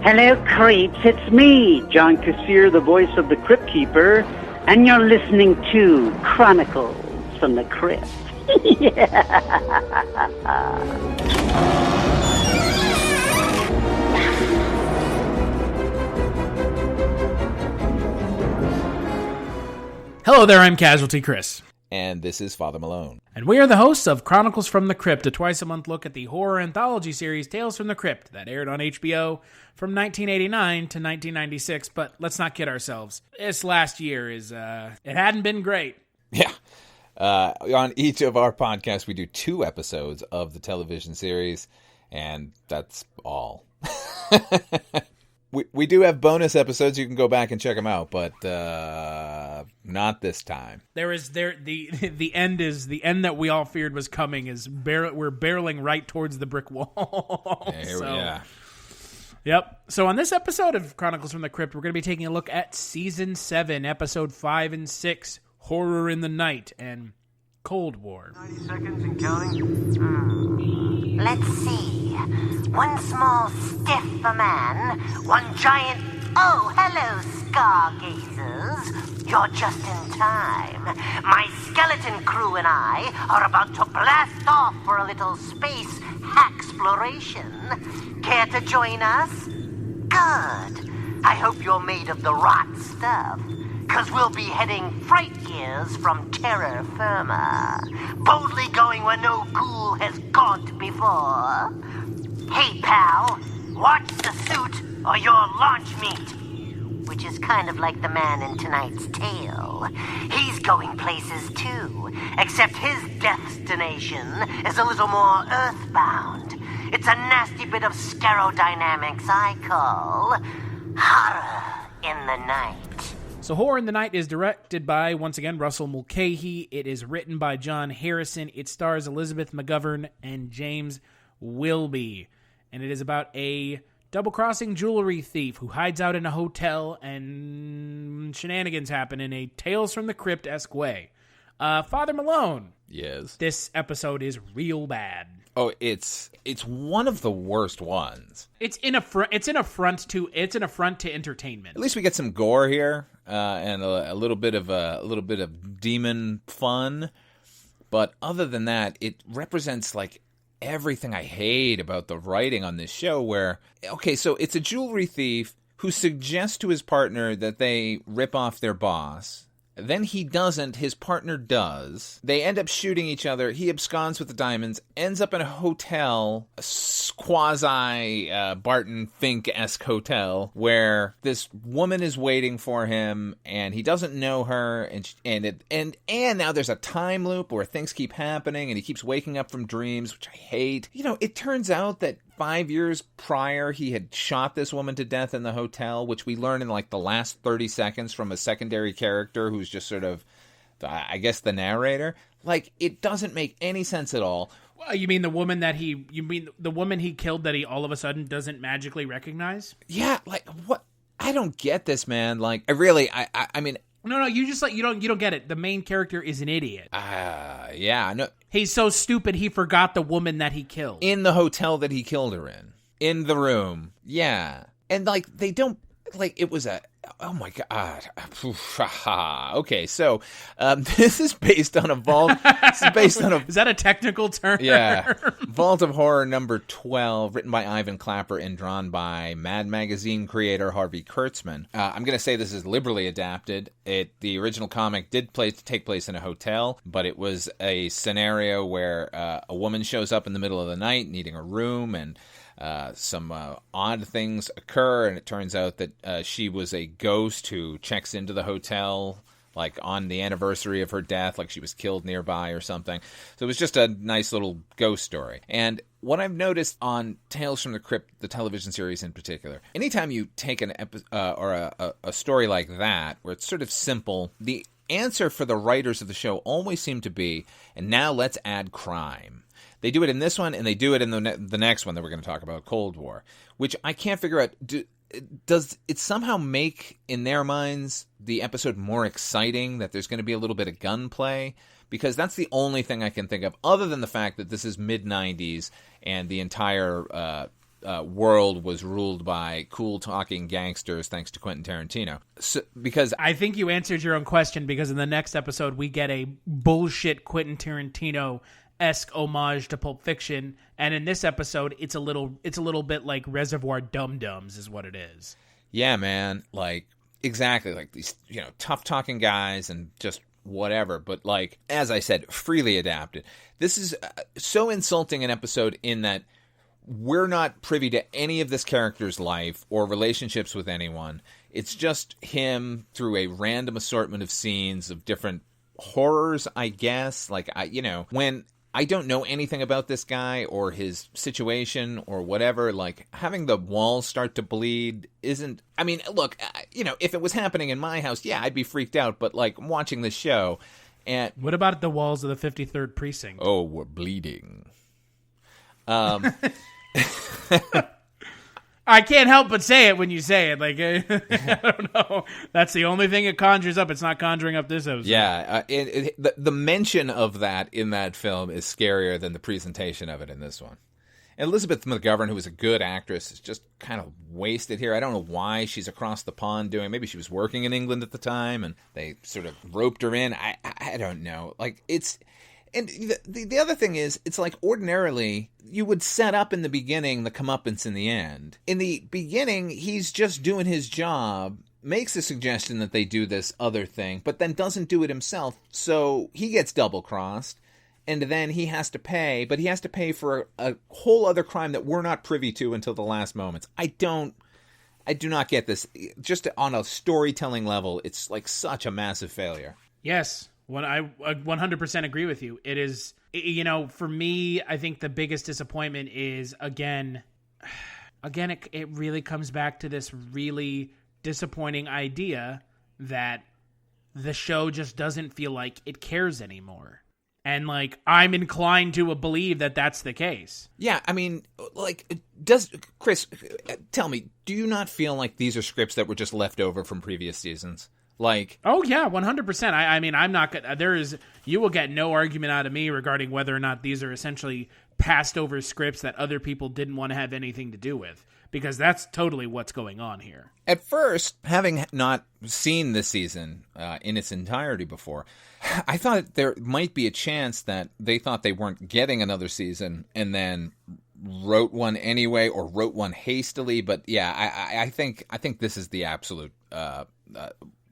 Hello, creeps. It's me, John Kassir, the voice of the Crypt Keeper, and you're listening to Chronicles from the Crypt. Hello there, I'm Casualty Chris. And this is Father Malone. And we are the hosts of Chronicles from the Crypt, a twice-a-month look at the horror anthology series Tales from the Crypt that aired on HBO from 1989 to 1996. But let's not kid ourselves. This last year it hadn't been great. Yeah. On each of our podcasts, we do 2 episodes of the television series, and that's all. We do have bonus episodes. You can go back and check them out, but not this time. The end that we all feared was coming is we're barreling right towards the brick wall. Yeah. Yep. So on this episode of Chronicles from the Crypt, we're going to be taking a look at Season 7, Episode 5 and 6, Horror in the Night and Cold War. 90 seconds and counting. Let's see. One small stiff a man, one giant... Oh, hello, Stargazers. You're just in time. My skeleton crew and I are about to blast off for a little space hacksploration. Care to join us? Good. I hope you're made of the right stuff, because we'll be heading freight gears from terra firma, boldly going where no ghoul has gone before. Hey, pal, watch the suit or you're launch meat. Which is kind of like the man in tonight's tale. He's going places too, except his destination is a little more earthbound. It's a nasty bit of scarodynamics I call horror in the night. So Horror in the Night is directed by, once again, Russell Mulcahy. It is written by John Harrison. It stars Elizabeth McGovern and James Wilby. And it is about a double-crossing jewelry thief who hides out in a hotel and shenanigans happen in a Tales from the Crypt-esque way. Father Malone. Yes. This episode is real bad. Oh, it's one of the worst ones. It's an affront to entertainment. At least we get some gore here, and a little bit of demon fun. But other than that, it represents like everything I hate about the writing on this show. Where so it's a jewelry thief who suggests to his partner that they rip off their boss. Then he doesn't, his partner does. They end up shooting each other. He absconds with the diamonds, ends up in a hotel, a quasi Barton Fink-esque hotel, where this woman is waiting for him, and he doesn't know her, and now there's a time loop where things keep happening, and he keeps waking up from dreams, which I hate. You know, it turns out that 5 years prior, he had shot this woman to death in the hotel, which we learn in like the last 30 seconds from a secondary character who's just sort of, I guess, the narrator. Like, it doesn't make any sense at all. Well, you mean the woman he killed that he all of a sudden doesn't magically recognize? Yeah, like, what? I don't get this, man. Like, I mean... No, you just you don't get it. The main character is an idiot. Yeah, no. He's so stupid he forgot the woman that he killed. In the hotel that he killed her in. In the room. Yeah. And like they don't it was oh my god. Okay, so this is based on a vault. Is that a technical term? Yeah. Vault of Horror number 12, written by Ivan Clapper and drawn by Mad Magazine creator Harvey Kurtzman. I'm going to say this is liberally adapted. The original comic did take place in a hotel, but it was a scenario where a woman shows up in the middle of the night needing a room, and some odd things occur, and it turns out that she was a ghost who checks into the hotel like on the anniversary of her death, like she was killed nearby or something. So it was just a nice little ghost story. And what I've noticed on Tales from the Crypt, the television series in particular, anytime you take an a story like that, where it's sort of simple, the answer for the writers of the show always seemed to be, and now let's add crime. They do it in this one, and they do it in the next one that we're going to talk about, Cold War, which I can't figure out. Does it somehow make, in their minds, the episode more exciting, that there's going to be a little bit of gunplay? Because that's the only thing I can think of, other than the fact that this is mid-90s, and the entire world was ruled by cool-talking gangsters thanks to Quentin Tarantino. Because I think you answered your own question, because in the next episode we get a bullshit Quentin Tarantino-esque homage to Pulp Fiction, and in this episode it's a little bit like Reservoir Dum-Dums is what it is. Yeah, man. Like, exactly. Like these, tough-talking guys and just whatever. But, like, as I said, freely adapted. This is so insulting an episode in that we're not privy to any of this character's life or relationships with anyone. It's just him through a random assortment of scenes of different horrors, I guess. Like, when I don't know anything about this guy or his situation or whatever, like, having the walls start to bleed isn't... I mean, look, if it was happening in my house, yeah, I'd be freaked out. But, like, watching this show... And what about the walls of the 53rd precinct? Oh, we're bleeding. I can't help but say it when you say it. Like, I don't know. That's the only thing it conjures up. It's not conjuring up this episode. Yeah, the mention of that in that film is scarier than the presentation of it in this one. And Elizabeth McGovern, who was a good actress, is just kind of wasted here. I don't know why she's across the pond doing. Maybe she was working in England at the time, and they sort of roped her in. I don't know. Like, it's... And the other thing is, it's like ordinarily you would set up in the beginning the comeuppance in the end. In the beginning, he's just doing his job, makes a suggestion that they do this other thing, but then doesn't do it himself, so he gets double-crossed, and then he has to pay, but he has to pay for a whole other crime that we're not privy to until the last moments. I do not get this. Just on a storytelling level, it's like such a massive failure. Yes. When I 100% agree with you. It is, for me, I think the biggest disappointment is, again, it really comes back to this really disappointing idea that the show just doesn't feel like it cares anymore. And, like, I'm inclined to believe that that's the case. Yeah, I mean, like, Chris, tell me, do you not feel like these are scripts that were just left over from previous seasons? Like, oh yeah, 100%. I mean, I'm not gonna. You will get no argument out of me regarding whether or not these are essentially passed over scripts that other people didn't want to have anything to do with, because that's totally what's going on here. At first, having not seen this season in its entirety before, I thought there might be a chance that they thought they weren't getting another season and then wrote one anyway, or wrote one hastily. But yeah, I think this is the absolute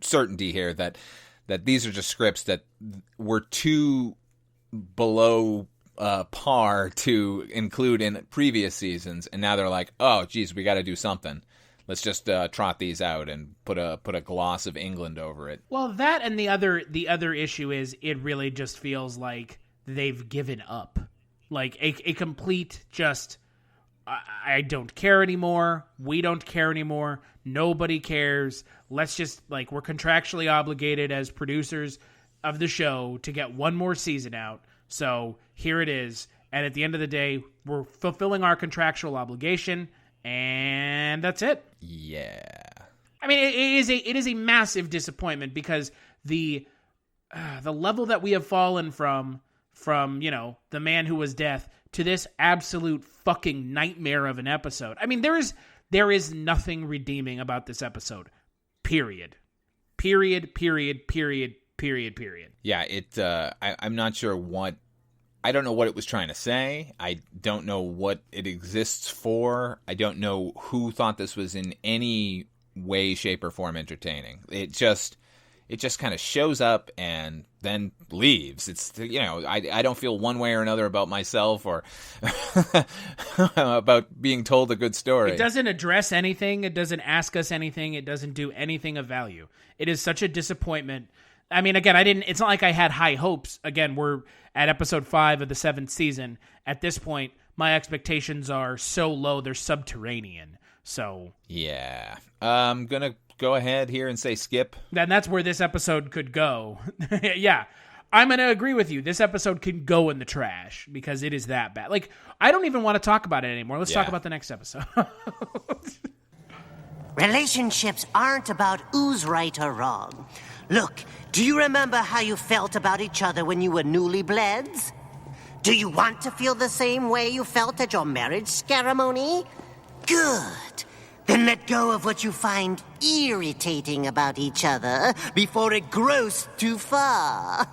certainty here that these are just scripts that were too below par to include in previous seasons, and now they're like, oh geez, we got to do something. Let's just trot these out and put a gloss of England over it. Well, that and the other issue is it really just feels like they've given up, like a complete just. I don't care anymore. We don't care anymore. Nobody cares. Let's just, like, we're contractually obligated as producers of the show to get one more season out. So here it is. And at the end of the day, we're fulfilling our contractual obligation, and that's it. Yeah. I mean, it is a massive disappointment, because the level that we have fallen from The Man Who Was Death to this absolute fucking nightmare of an episode. I mean, there is nothing redeeming about this episode. Period. Yeah, I'm not sure what... I don't know what it was trying to say. I don't know what it exists for. I don't know who thought this was in any way, shape, or form entertaining. It just kind of shows up and then leaves. It's, I don't feel one way or another about myself or about being told a good story. It doesn't address anything. It doesn't ask us anything. It doesn't do anything of value. It is such a disappointment. I mean, again, it's not like I had high hopes. Again, we're at episode 5 of the 7th season. At this point, my expectations are so low, they're subterranean. So, yeah. I'm going to go ahead here and say skip. Then that's where this episode could go. Yeah, I'm going to agree with you. This episode can go in the trash because it is that bad. Like, I don't even want to talk about it anymore. Let's talk about the next episode. Relationships aren't about who's right or wrong. Look, do you remember how you felt about each other when you were newlybleds? Do you want to feel the same way you felt at your marriage ceremony? Good. Then let go of what you find irritating about each other before it grows too far.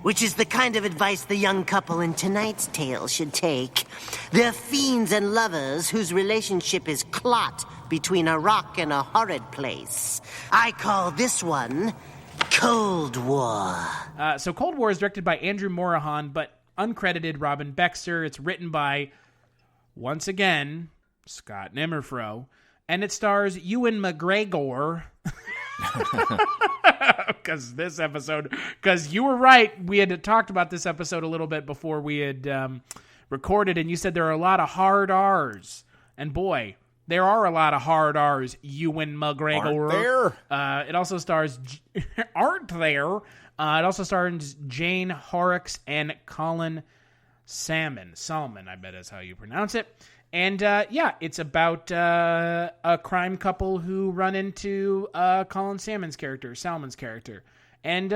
Which is the kind of advice the young couple in tonight's tale should take. They're fiends and lovers whose relationship is clot between a rock and a horrid place. I call this one Cold War. So Cold War is directed by Andrew Morahan, but uncredited Robin Bextor. It's written by, once again, Scott Nimmerfro, and it stars Ewan McGregor. Because you were right, we had talked about this episode a little bit before we had recorded, and you said there are a lot of hard R's. And boy, there are a lot of hard R's, Ewan McGregor. Aren't there? It also stars... aren't there? It also stars Jane Horrocks and Colin Salmon. Salmon, I bet is how you pronounce it. And, it's about a crime couple who run into Colin Salmon's character. And,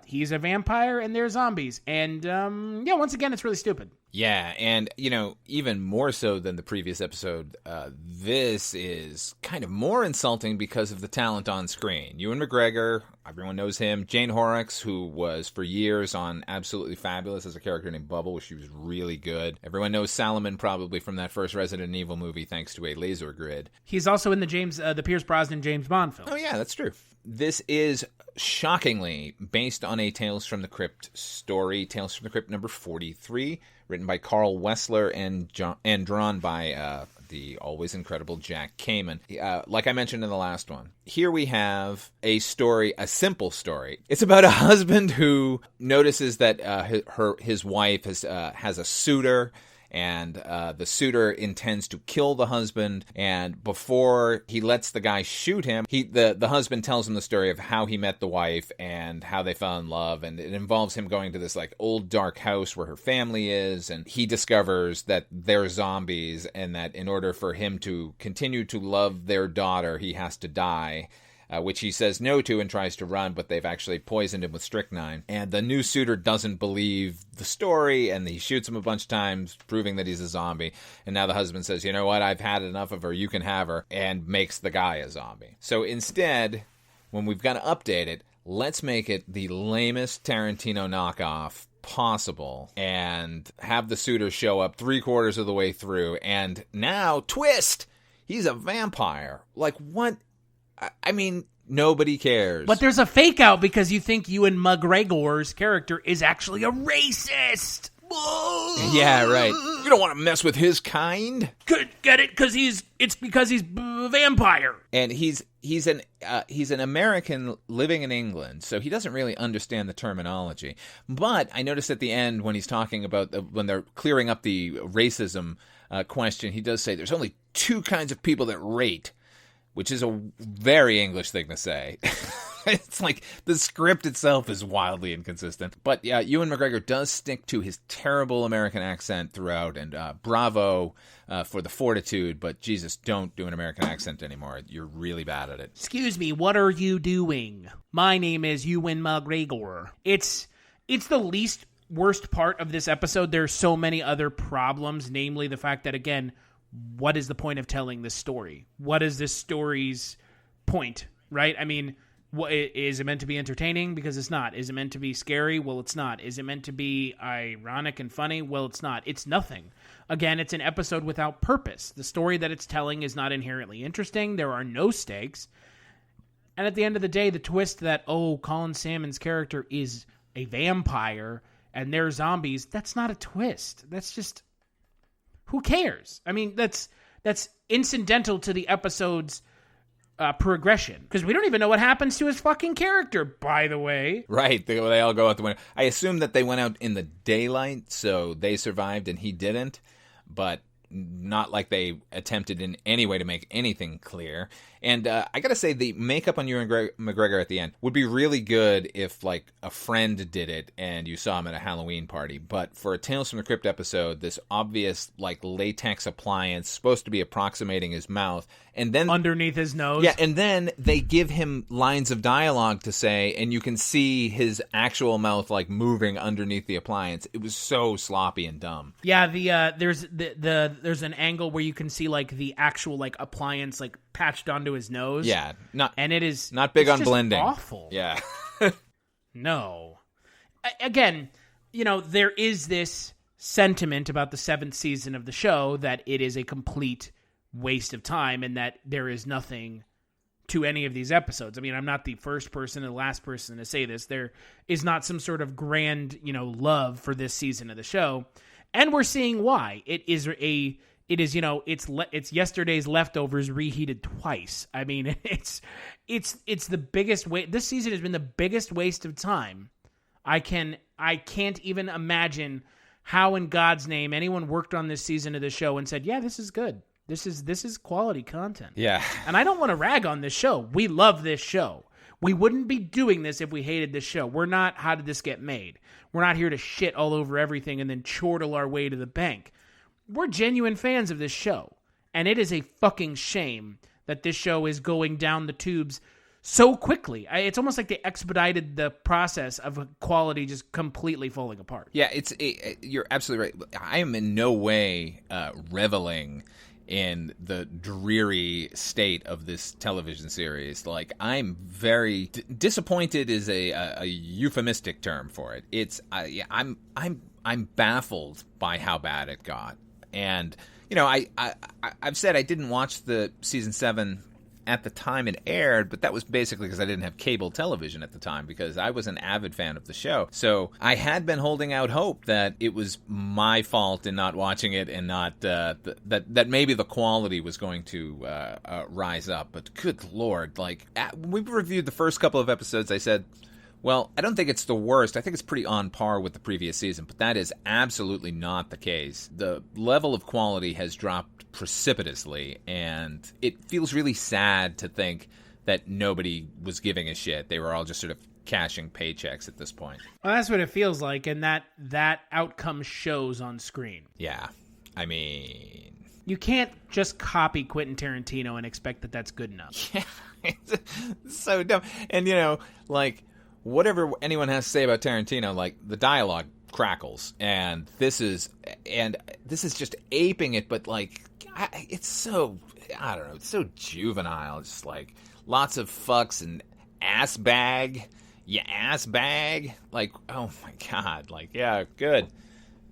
he's a vampire and they're zombies. And, once again, it's really stupid. Yeah, and, even more so than the previous episode, this is kind of more insulting because of the talent on screen. Ewan McGregor, everyone knows him. Jane Horrocks, who was for years on Absolutely Fabulous as a character named Bubble, she was really good. Everyone knows Salomon probably from that first Resident Evil movie thanks to a laser grid. He's also in the Pierce Brosnan James Bond film. Oh, yeah, that's true. This is shockingly based on a Tales from the Crypt story, Tales from the Crypt number 43, written by Carl Wessler and drawn by the always incredible Jack Kamen. Like I mentioned in the last one, here we have a story, a simple story. It's about a husband who notices that his wife has a suitor, and the suitor intends to kill the husband, and before he lets the guy shoot him, the husband tells him the story of how he met the wife and how they fell in love, and it involves him going to this old dark house where her family is, and he discovers that they're zombies, and that in order for him to continue to love their daughter, he has to die. Which he says no to and tries to run, but they've actually poisoned him with strychnine. And the new suitor doesn't believe the story, and he shoots him a bunch of times, proving that he's a zombie. And now the husband says, you know what, I've had enough of her, you can have her, and makes the guy a zombie. So instead, when we've got to update it, let's make it the lamest Tarantino knockoff possible, and have the suitor show up 3/4 of the way through, and now, twist! He's a vampire. What... I mean, nobody cares. But there's a fake out because you think Ewan McGregor's character is actually a racist. Yeah, right. You don't want to mess with his kind. Get it? Because it's because he's a vampire. And he's an American living in England, so he doesn't really understand the terminology. But I noticed at the end when he's talking about when they're clearing up the racism question, he does say there's only two kinds of people that rate. Which is a very English thing to say. It's like the script itself is wildly inconsistent. But yeah, Ewan McGregor does stick to his terrible American accent throughout, and bravo for the fortitude, but Jesus, don't do an American accent anymore. You're really bad at it. Excuse me, what are you doing? My name is Ewan McGregor. It's the least worst part of this episode. There's so many other problems, namely the fact that, again, what is the point of telling this story? What is this story's point, right? I mean, is it meant to be entertaining? Because it's not. Is it meant to be scary? Well, it's not. Is it meant to be ironic and funny? Well, it's not. It's nothing. Again, it's an episode without purpose. The story that it's telling is not inherently interesting. There are no stakes. And at the end of the day, the twist that, Colin Salmon's character is a vampire and they're zombies, that's not a twist. That's just... Who cares? I mean, that's incidental to the episode's progression. Because we don't even know what happens to his fucking character, by the way. Right. They all go out the window. I assume that they went out in the daylight, so they survived and he didn't. But not like they attempted in any way to make anything clear. And I gotta say, the makeup on Ewan McGregor at the end would be really good if, a friend did it and you saw him at a Halloween party. But for a Tales from the Crypt episode, this obvious, latex appliance supposed to be approximating his mouth And then underneath his nose. Yeah, and then they give him lines of dialogue to say, and you can see his actual mouth like moving underneath the appliance. It was so sloppy and dumb. Yeah, there's an angle where you can see like the actual like appliance like patched onto his nose. Yeah, and it is not big on just blending. Awful. Yeah. No. Again, there is this sentiment about the 7th season of the show that it is a complete waste of time and that there is nothing to any of these episodes. I mean, I'm not the first person and the last person to say this. There is not some sort of grand, love for this season of the show. And we're seeing why. It's yesterday's leftovers reheated twice. I mean, it's the biggest this season has been the biggest waste of time. I can't even imagine how in God's name anyone worked on this season of the show and said, "Yeah, this is good. This is quality content." Yeah. And I don't want to rag on this show. We love this show. We wouldn't be doing this if we hated this show. We're not, how did this get made? We're not here to shit all over everything and then chortle our way to the bank. We're genuine fans of this show. And it is a fucking shame that this show is going down the tubes so quickly. It's almost like they expedited the process of quality just completely falling apart. Yeah, you're absolutely right. I am in no way reveling in the dreary state of this television series. Like, I'm very disappointed is a euphemistic term for it. I'm baffled by how bad it got. And I've said I didn't watch the season 7 at the time it aired, but that was basically because I didn't have cable television at the time, because I was an avid fan of the show. So I had been holding out hope that it was my fault in not watching it, and not that maybe the quality was going to rise up. But good Lord, like, when we reviewed the first couple of episodes, I said, well, I don't think it's the worst. I think it's pretty on par with the previous season, but that is absolutely not the case. The level of quality has dropped precipitously, and it feels really sad to think that nobody was giving a shit. They were all just sort of cashing paychecks at this point. Well, that's what it feels like, and that outcome shows on screen. Yeah. I mean, you can't just copy Quentin Tarantino and expect that that's good enough. Yeah. It's so dumb. And, whatever anyone has to say about Tarantino, like, the dialogue crackles, and this is just aping it, but like, it's so, I don't know, it's so juvenile. It's just like lots of fucks and ass bag, like, oh my God, like, yeah, good.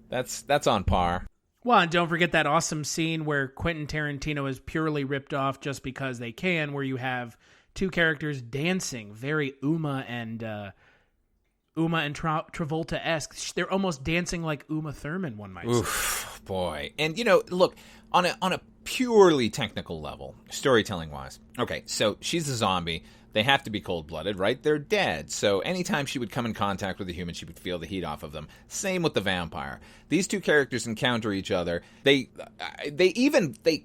That's on par. Well, and don't forget that awesome scene where Quentin Tarantino is purely ripped off just because they can, where you have two characters dancing, very Uma and Travolta-esque. They're almost dancing like Uma Thurman, one might say. Oof, boy. And, look, on a purely technical level, storytelling-wise, okay, so she's a zombie. They have to be cold-blooded, right? They're dead. So anytime she would come in contact with a human, she would feel the heat off of them. Same with the vampire. These two characters encounter each other. They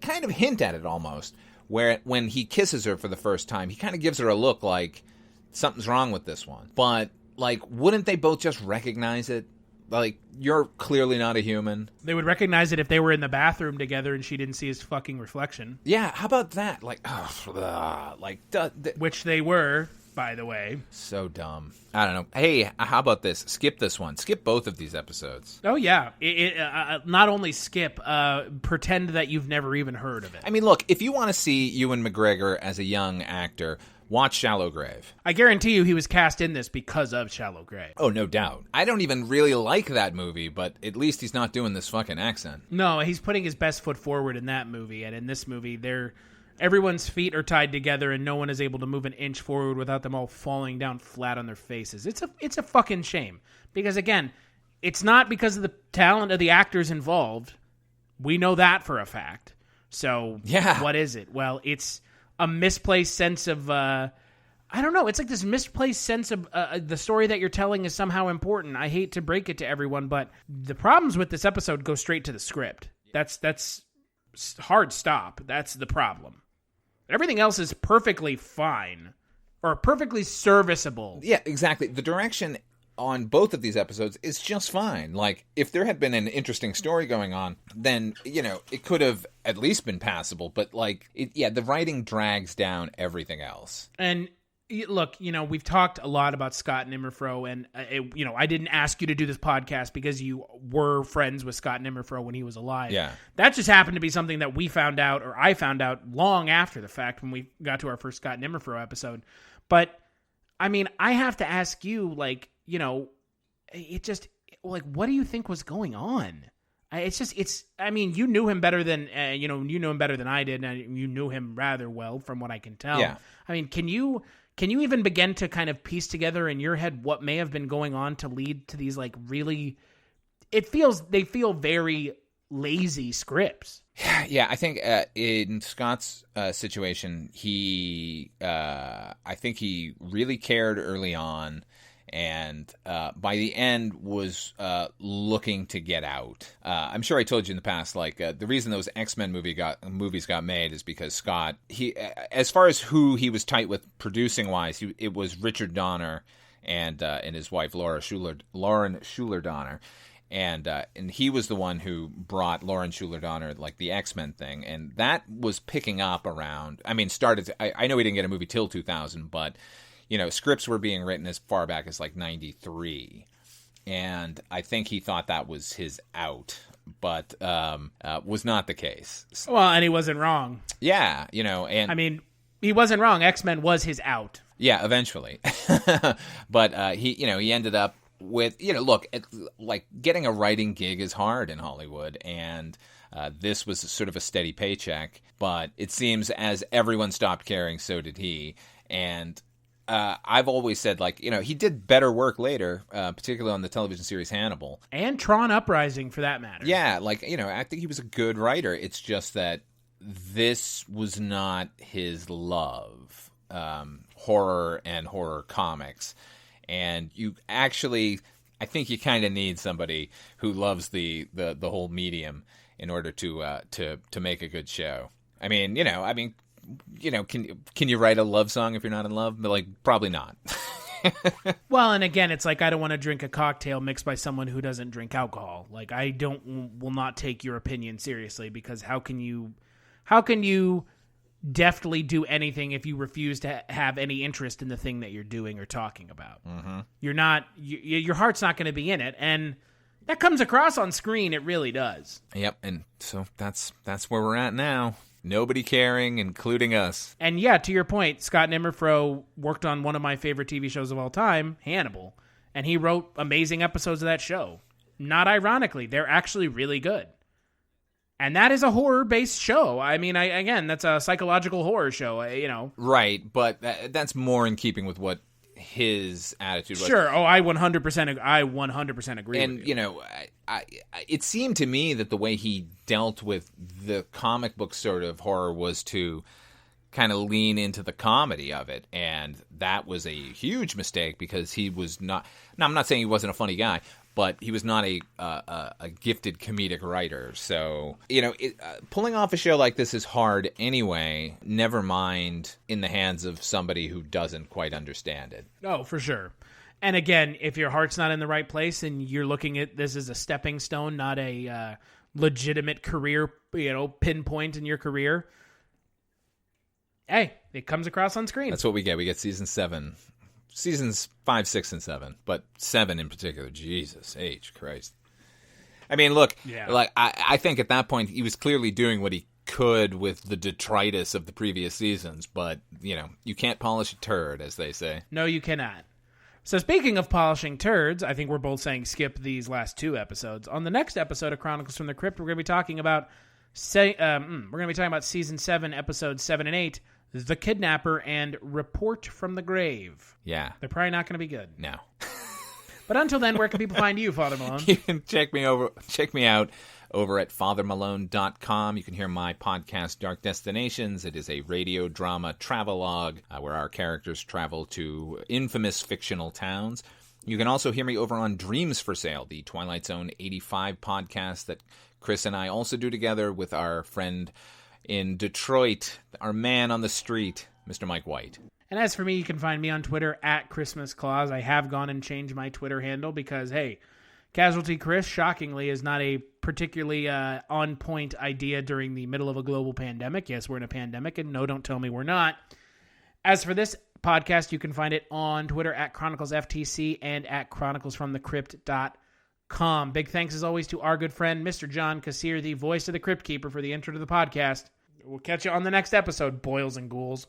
kind of hint at it almost, where when he kisses her for the first time, he kind of gives her a look like something's wrong with this one. But, like, wouldn't they both just recognize it? Like, you're clearly not a human. They would recognize it if they were in the bathroom together and she didn't see his fucking reflection. Yeah, how about that? Like, which they were, by the way. So dumb. I don't know. Hey, how about this? Skip this one. Skip both of these episodes. Oh, yeah. Not only skip, pretend that you've never even heard of it. I mean, look, if you want to see Ewan McGregor as a young actor, watch Shallow Grave. I guarantee you he was cast in this because of Shallow Grave. Oh, no doubt. I don't even really like that movie, but at least he's not doing this fucking accent. No, he's putting his best foot forward in that movie, and in this movie, everyone's feet are tied together and no one is able to move an inch forward without them all falling down flat on their faces. It's a fucking shame. Because, again, it's not because of the talent of the actors involved. We know that for a fact. So, yeah. What is it? Well, it's a misplaced sense of, I don't know, it's like this misplaced sense of the story that you're telling is somehow important. I hate to break it to everyone, but the problems with this episode go straight to the script. That's hard stop. That's the problem. Everything else is perfectly fine or perfectly serviceable. Yeah, exactly. The direction on both of these episodes is just fine. Like, if there had been an interesting story going on, then, it could have at least been passable. But, like, the writing drags down everything else. And look, we've talked a lot about Scott Nimmerfro, and, I didn't ask you to do this podcast because you were friends with Scott Nimmerfro when he was alive. Yeah. That just happened to be something that we found out, or I found out long after the fact when we got to our first Scott Nimmerfro episode. But, I mean, I have to ask you, like, it just, like, what do you think was going on? I mean, you knew him better than, you knew him better than I did, and you knew him rather well from what I can tell. Yeah. I mean, can you even begin to kind of piece together in your head what may have been going on to lead to these, like, really, they feel very lazy scripts. Yeah, I think in Scott's situation, I think he really cared early on, and by the end was looking to get out. I'm sure I told you in the past, like, the reason those X-Men movies got made is because Scott, as far as who he was tight with producing-wise, it was Richard Donner and his wife Lauren Schuler Donner. And he was the one who brought Lauren Schuler Donner, like, the X-Men thing. And that was picking up around, I mean, I know he didn't get a movie till 2000, but, scripts were being written as far back as, like, 93. And I think he thought that was his out, but was not the case. Well, and he wasn't wrong. Yeah, and... I mean, he wasn't wrong. X-Men was his out. Yeah, eventually. But he ended up with, look, like, getting a writing gig is hard in Hollywood, and this was sort of a steady paycheck, but it seems as everyone stopped caring, so did he. And I've always said, like, he did better work later, particularly on the television series Hannibal. And Tron Uprising, for that matter. Yeah, like, I think he was a good writer. It's just that this was not his love, horror and horror comics. And you actually, I think you kind of need somebody who loves the whole medium in order to make a good show. I mean, can you write a love song if you're not in love? But, like, probably not. Well, and again, it's like, I don't want to drink a cocktail mixed by someone who doesn't drink alcohol. Like, will not take your opinion seriously, because how can you deftly do anything if you refuse to have any interest in the thing that you're doing or talking about? Mm-hmm. Your heart's not going to be in it, and that comes across on screen. It really does. Yep, and so that's where we're at now. Nobody caring, including us. And yeah, to your point, Scott Nimmerfro worked on one of my favorite TV shows of all time, Hannibal, and he wrote amazing episodes of that show. Not ironically, they're actually really good. And that is a horror-based show. I mean, again, that's a psychological horror show, Right, but that's more in keeping with what his attitude was. Sure. Oh, I 100% agree. And with you. It seemed to me that the way he dealt with the comic book sort of horror was to kind of lean into the comedy of it, and that was a huge mistake because he was not. Now, I'm not saying he wasn't a funny guy, but he was not a gifted comedic writer. So, pulling off a show like this is hard anyway, never mind in the hands of somebody who doesn't quite understand it. Oh, for sure. And again, if your heart's not in the right place and you're looking at this as a stepping stone, not a legitimate career, pinpoint in your career, hey, it comes across on screen. That's what we get. We get season 7. Seasons 5, 6, and 7, but 7 in particular. Jesus H. Christ. I mean, look, like I think at that point he was clearly doing what he could with the detritus of the previous seasons, but you can't polish a turd, as they say. No, you cannot. So speaking of polishing turds, I think we're both saying skip these last 2 episodes. On the next episode of Chronicles from the Crypt, we're going to be talking about season 7, episodes 7 and 8. The Kidnapper and Report from the Grave. Yeah. They're probably not going to be good. No. But until then, where can people find you, Father Malone? You can check me out over at fathermalone.com. You can hear my podcast, Dark Destinations. It is a radio drama travelogue where our characters travel to infamous fictional towns. You can also hear me over on Dreams for Sale, the Twilight Zone 85 podcast that Chris and I also do together with our friend in Detroit, our man on the street, Mr. Mike White. And as for me, you can find me on Twitter at Christmas Claus. I have gone and changed my Twitter handle because, hey, Casualty Chris, shockingly, is not a particularly on-point idea during the middle of a global pandemic. Yes, we're in a pandemic, and no, don't tell me we're not. As for this podcast, you can find it on Twitter at ChroniclesFTC and at chroniclesfromthecrypt.com. Big thanks, as always, to our good friend, Mr. John Kassir, the voice of the Crypt Keeper, for the intro to the podcast. We'll catch you on the next episode, boils and ghouls.